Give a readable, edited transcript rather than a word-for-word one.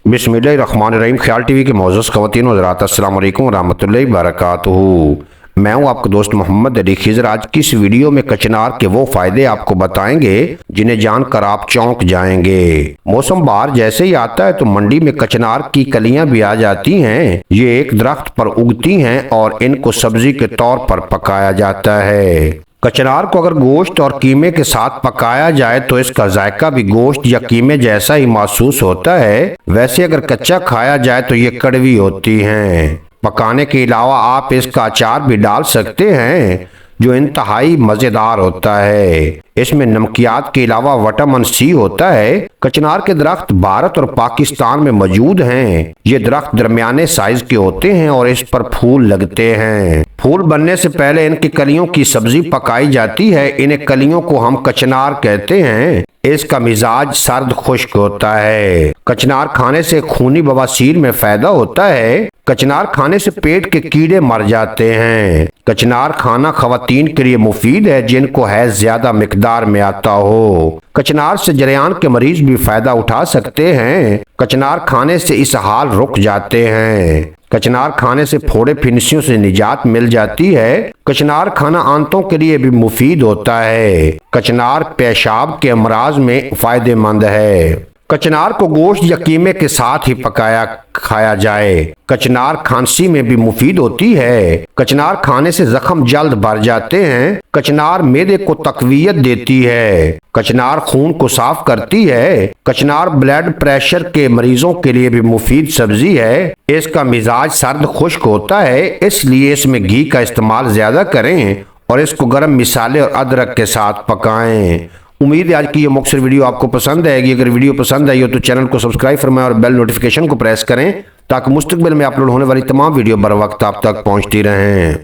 बिस्मिल्लाहिर्रहमानिर्रहीम। ख्याल टीवी के मौजूद ख़वातीन व हज़रात, अस्सलाम वालेकुम रहमतुल्लाहि बरकातुहू। मैं हूं आपका दोस्त मोहम्मद अली खिज़र। आज की इस वीडियो में कचनार के वो फ़ायदे आपको बताएंगे जिन्हें जानकर आप चौंक जाएंगे। मौसम बाहर जैसे ही आता है तो मंडी में कचनार की कलियां भी आ जाती हैं। ये एक दरख्त पर उगती हैं और इनको सब्जी के तौर पर पकाया जाता है। कचनार को अगर गोश्त और कीमे के साथ पकाया जाए तो इसका जायका भी गोश्त या कीमे जैसा ही महसूस होता है। वैसे अगर कच्चा खाया जाए तो ये कड़वी होती हैं। पकाने के अलावा आप इसका अचार भी डाल सकते हैं जो इंतहाई मज़ेदार होता है। इसमें नमकियात के अलावा विटामिन सी होता है। कचनार के दरख्त भारत और पाकिस्तान में मौजूद हैं। ये दरख्त दरमियाने साइज के होते हैं और इस पर फूल लगते हैं। फूल बनने से पहले इनकी कलियों की सब्जी पकाई जाती है। इन्हें कलियों को हम कचनार कहते हैं। इसका मिजाज सर्द खुश्क होता है। कचनार खाने से खूनी बवासीर में फायदा होता है। कचनार खाने से पेट के कीड़े मर जाते हैं। कचनार खाना खवातीन के लिए मुफीद है जिनको हैज ज्यादा मिकदार में आता हो। कचनार से जरियान के मरीज भी फायदा उठा सकते हैं। कचनार खाने से इसहाल रुक जाते हैं। कचनार खाने से फोड़े फिनसियों से निजात मिल जाती है। कचनार खाना आंतों के लिए भी मुफीद होता है। कचनार पेशाब के अमराज में फायदेमंद है। कचनार को गोश्त या कीमे के साथ ही पकाया खाया जाए। कचनार खांसी में भी मुफीद होती है। कचनार खाने से जख्म जल्द भर जाते हैं। कचनार मेदे को तकवीयत देती है। कचनार खून को साफ करती है। कचनार ब्लड प्रेशर के मरीजों के लिए भी मुफीद सब्जी है। इसका मिजाज सर्द खुश्क होता है, इसलिए इसमें घी का इस्तेमाल ज्यादा करें और इसको गर्म मिसाले और अदरक के साथ पकाएं। उम्मीद है आज की ये मुख्तसर वीडियो आपको पसंद आएगी। अगर वीडियो पसंद आई हो तो चैनल को सब्सक्राइब फरमाएं और बेल नोटिफिकेशन को प्रेस करें ताकि मुस्तकबिल में अपलोड होने वाली तमाम वीडियो बर वक्त आप तक पहुंचती रहें।